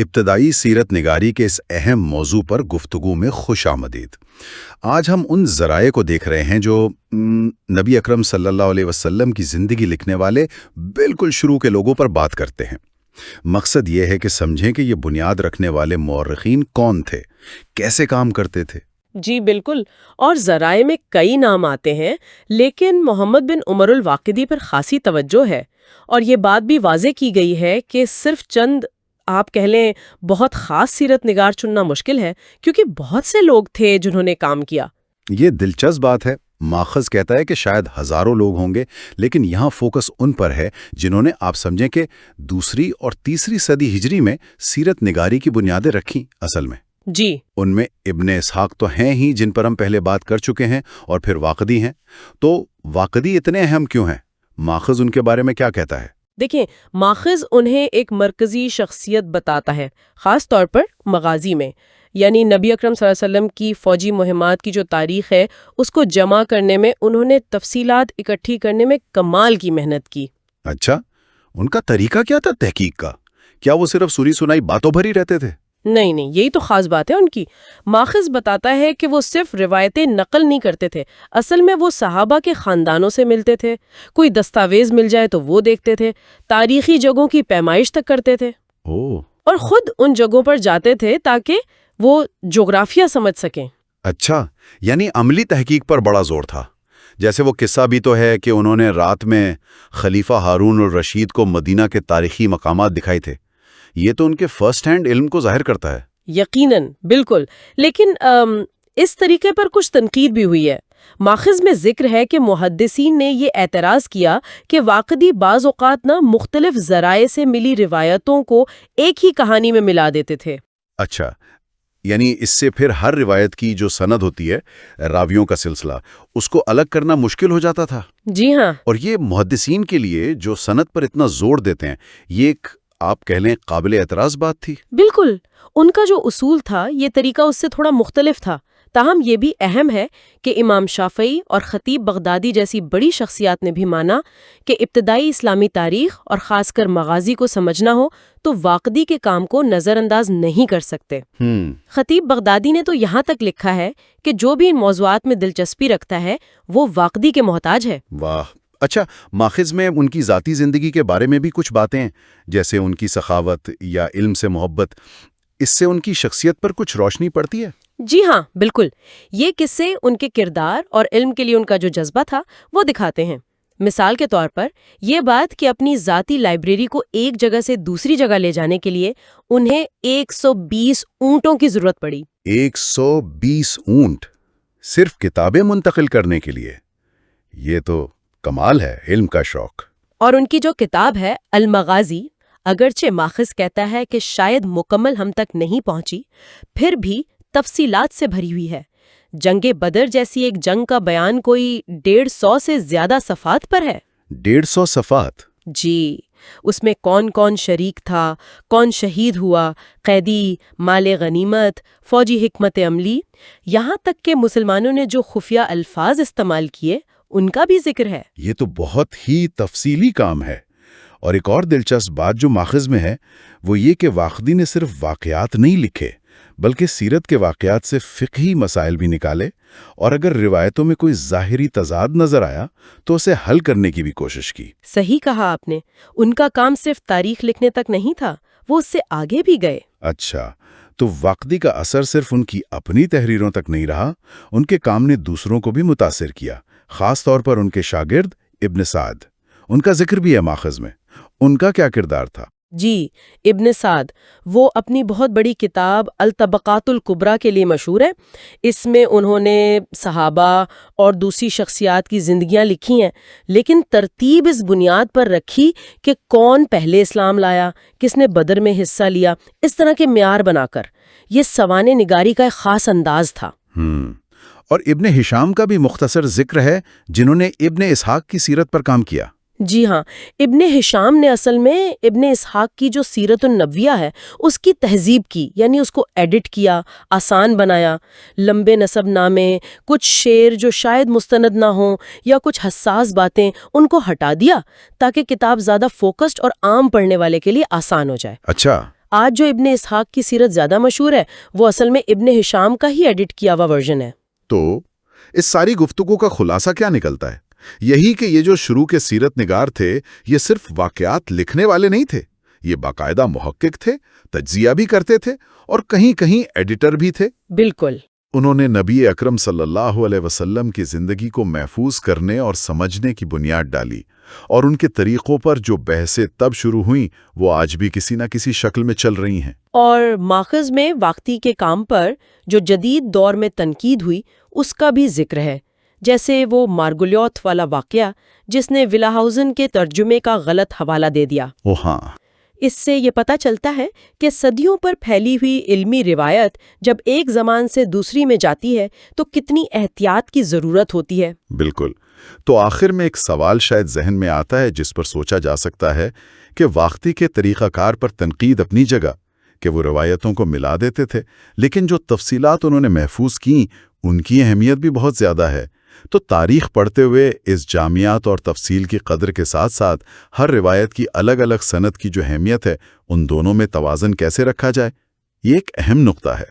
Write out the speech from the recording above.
ابتدائی سیرت نگاری کے اس اہم موضوع پر گفتگو میں خوش آمدید۔ آج ہم ان ذرائع کو دیکھ رہے ہیں جو نبی اکرم صلی اللہ علیہ وسلم کی زندگی لکھنے والے بالکل شروع کے لوگوں پر بات کرتے ہیں۔ مقصد یہ ہے کہ سمجھیں کہ یہ بنیاد رکھنے والے مورخین کون تھے، کیسے کام کرتے تھے۔ جی بالکل، اور ذرائع میں کئی نام آتے ہیں، لیکن محمد بن عمر الواقدی پر خاصی توجہ ہے، اور یہ بات بھی واضح کی گئی ہے کہ صرف چند آپ کہہ لیں بہت خاص سیرت نگار چننا مشکل ہے، کیونکہ بہت سے لوگ تھے جنہوں نے کام کیا۔ یہ دلچسپ بات ہے۔ ماخذ کہتا ہے کہ شاید ہزاروں لوگ ہوں گے، لیکن یہاں فوکس ان پر ہے جنہوں نے آپ سمجھیں کہ دوسری اور تیسری صدی ہجری میں سیرت نگاری کی بنیادیں رکھیں۔ اصل میں جی، ان میں ابن اسحاق تو ہیں ہی، جن پر ہم پہلے بات کر چکے ہیں، اور پھر واقدی ہیں۔ تو واقدی اتنے اہم کیوں ہیں؟ ماخذ ان کے بارے میں کیا کہتا ہے؟ دیکھیں، ماخذ انہیں ایک مرکزی شخصیت بتاتا ہے، خاص طور پر مغازی میں، یعنی نبی اکرم صلی اللہ علیہ وسلم کی فوجی مہمات کی جو تاریخ ہے اس کو جمع کرنے میں انہوں نے تفصیلات اکٹھی کرنے میں کمال کی محنت کی۔ اچھا، ان کا طریقہ کیا تھا تحقیق کا؟ کیا وہ صرف سنی سنائی باتوں بھر ہی رہتے تھے؟ نہیں، یہی تو خاص بات ہے ان کی۔ ماخذ بتاتا ہے کہ وہ صرف روایتیں نقل نہیں کرتے تھے، اصل میں وہ صحابہ کے خاندانوں سے ملتے تھے، کوئی دستاویز مل جائے تو وہ دیکھتے تھے، تاریخی جگہوں کی پیمائش تک کرتے تھے، اور خود ان جگہوں پر جاتے تھے تاکہ وہ جغرافیہ سمجھ سکیں۔ اچھا، یعنی عملی تحقیق پر بڑا زور تھا۔ جیسے وہ قصہ بھی تو ہے کہ انہوں نے رات میں خلیفہ ہارون الرشید کو مدینہ کے تاریخی مقامات دکھائے تھے۔ یہ تو ان کے فرسٹ ہینڈ علم کو ظاہر کرتا ہے۔ یقیناً، بالکل، لیکن اس طریقے پر کچھ تنقید بھی ہوئی ہے۔ ماخذ میں ذکر ہے کہ محدثین نے یہ اعتراض کیا کہ واقدی بعض اوقات مختلف ذرائع سے ملی روایتوں کو ایک ہی کہانی میں ملا دیتے تھے۔ اچھا، یعنی اس سے پھر ہر روایت کی جو سند ہوتی ہے، راویوں کا سلسلہ، اس کو الگ کرنا مشکل ہو جاتا تھا۔ جی ہاں، اور یہ محدثین کے لیے جو سند پر اتنا زور دیتے ہیں، یہ ایک آپ کہہ لیں قابل اعتراض بات تھی۔ بالکل، ان کا جو اصول تھا یہ طریقہ اس سے تھوڑا مختلف تھا۔ تاہم یہ بھی اہم ہے کہ امام شافعی اور خطیب بغدادی جیسی بڑی شخصیات نے بھی مانا کہ ابتدائی اسلامی تاریخ اور خاص کر مغازی کو سمجھنا ہو تو واقدی کے کام کو نظر انداز نہیں کر سکتے۔ خطیب بغدادی نے تو یہاں تک لکھا ہے کہ جو بھی ان موضوعات میں دلچسپی رکھتا ہے وہ واقدی کے محتاج ہے۔ واہ! اچھا، ماخذ میں ان کی ذاتی زندگی کے بارے میں بھی کچھ باتیں ہیں، جیسے ان کی سخاوت یا علم سے محبت، اس سے ان کی شخصیت پر کچھ روشنی پڑتی ہے؟ جی ہاں، بالکل، یہ قصے ان کے کردار اور علم کے لیے ان کا جو جذبہ تھا وہ دکھاتے ہیں۔ مثال کے طور پر یہ بات کہ اپنی ذاتی لائبریری کو ایک جگہ سے دوسری جگہ لے جانے کے لیے انہیں 120 اونٹوں کی ضرورت پڑی۔ 120 اونٹ صرف کتابیں منتقل کرنے کے لیے؟ یہ تو کمال ہے علم کا شوق۔ اور ان کی جو کتاب ہے المغازی، اگرچہ ماخذ کہتا ہے کہ شاید مکمل ہم تک نہیں پہنچی، پھر بھی تفصیلات سے بھری ہوئی ہے۔ جنگ بدر جیسی ایک جنگ کا بیان کوئی 150 سے زیادہ صفحات پر ہے۔ 150 صفحات؟ جی، اس میں کون کون شریک تھا، کون شہید ہوا، قیدی، مال غنیمت، فوجی حکمت عملی، یہاں تک کہ مسلمانوں نے جو خفیہ الفاظ استعمال کیے ان کا بھی ذکر ہے۔ یہ تو بہت ہی تفصیلی کام ہے۔ اور ایک اور دلچسپ بات جو ماخذ میں ہے وہ یہ کہ واقدی نے صرف واقعات نہیں لکھے بلکہ سیرت کے واقعات سے فقہی مسائل بھی نکالے، اور اگر روایتوں میں کوئی ظاہری تضاد نظر آیا تو اسے حل کرنے کی بھی کوشش کی۔ صحیح کہا آپ نے، ان کا کام صرف تاریخ لکھنے تک نہیں تھا، وہ اس سے آگے بھی گئے۔ اچھا، تو واقدی کا اثر صرف ان کی اپنی تحریروں تک نہیں رہا، ان کے کام نے دوسروں کو بھی متاثر کیا، خاص طور پر ان کے شاگرد ابن سعد۔ ان کا ذکر بھی ہے ماخذ میں۔ ان کا کیا کردار تھا؟ جی، ابن سعد، وہ اپنی بہت بڑی کتاب الطبقات الکبریٰ کے لیے مشہور ہے۔ اس میں انہوں نے صحابہ اور دوسری شخصیات کی زندگیاں لکھی ہیں، لیکن ترتیب اس بنیاد پر رکھی کہ کون پہلے اسلام لایا، کس نے بدر میں حصہ لیا، اس طرح کے معیار بنا کر۔ یہ سوانح نگاری کا ایک خاص انداز تھا۔ اور ابن ہشام کا بھی مختصر ذکر ہے، جنہوں نے ابن اسحاق کی سیرت پر کام کیا۔ جی ہاں، ابن ہشام نے اصل میں ابن اسحاق کی جو سیرت النبویہ ہے اس کی تہذیب کی، یعنی اس کو ایڈٹ کیا، آسان بنایا، لمبے نسب نامے، کچھ شعر جو شاید مستند نہ ہوں یا کچھ حساس باتیں ان کو ہٹا دیا تاکہ کتاب زیادہ فوکسڈ اور عام پڑھنے والے کے لیے آسان ہو جائے۔ اچھا، آج جو ابن اسحاق کی سیرت زیادہ مشہور ہے وہ اصل میں ابن ہشام کا ہی ایڈٹ کیا ہوا ورژن ہے۔ تو اس ساری گفتگو کا خلاصہ کیا نکلتا ہے؟ یہی کہ یہ جو شروع کے سیرت نگار تھے یہ صرف واقعات لکھنے والے نہیں تھے، یہ باقاعدہ محقق تھے، تجزیہ بھی کرتے تھے اور کہیں کہیں ایڈیٹر بھی تھے۔ بالکل۔ انہوں نے نبی اکرم صلی اللہ علیہ وسلم کی زندگی کو محفوظ کرنے اور سمجھنے کی بنیاد ڈالی، اور ان کے طریقوں پر جو بحثیں تب شروع ہوئیں وہ آج بھی کسی نہ کسی شکل میں چل رہی ہیں۔ اور ماخذ میں واقعی کے کام پر جو جدید دور میں تنقید ہوئی اس کا بھی ذکر ہے، جیسے وہ مارگولیوت والا واقعہ جس نے ولاہاؤزن کے ترجمے کا غلط حوالہ دے دیا۔ ہاں، اس سے یہ پتہ چلتا ہے کہ صدیوں پر پھیلی ہوئی علمی روایت جب ایک زمان سے دوسری میں جاتی ہے تو کتنی احتیاط کی ضرورت ہوتی ہے۔ بالکل۔ تو آخر میں ایک سوال شاید ذہن میں آتا ہے جس پر سوچا جا سکتا ہے کہ واقعی کے طریقہ کار پر تنقید اپنی جگہ، کہ وہ روایتوں کو ملا دیتے تھے، لیکن جو تفصیلات انہوں نے محفوظ کیں ان کی اہمیت بھی بہت زیادہ ہے۔ تو تاریخ پڑھتے ہوئے اس جامعات اور تفصیل کی قدر کے ساتھ ساتھ ہر روایت کی الگ الگ سند کی جو اہمیت ہے ان دونوں میں توازن کیسے رکھا جائے، یہ ایک اہم نقطہ ہے۔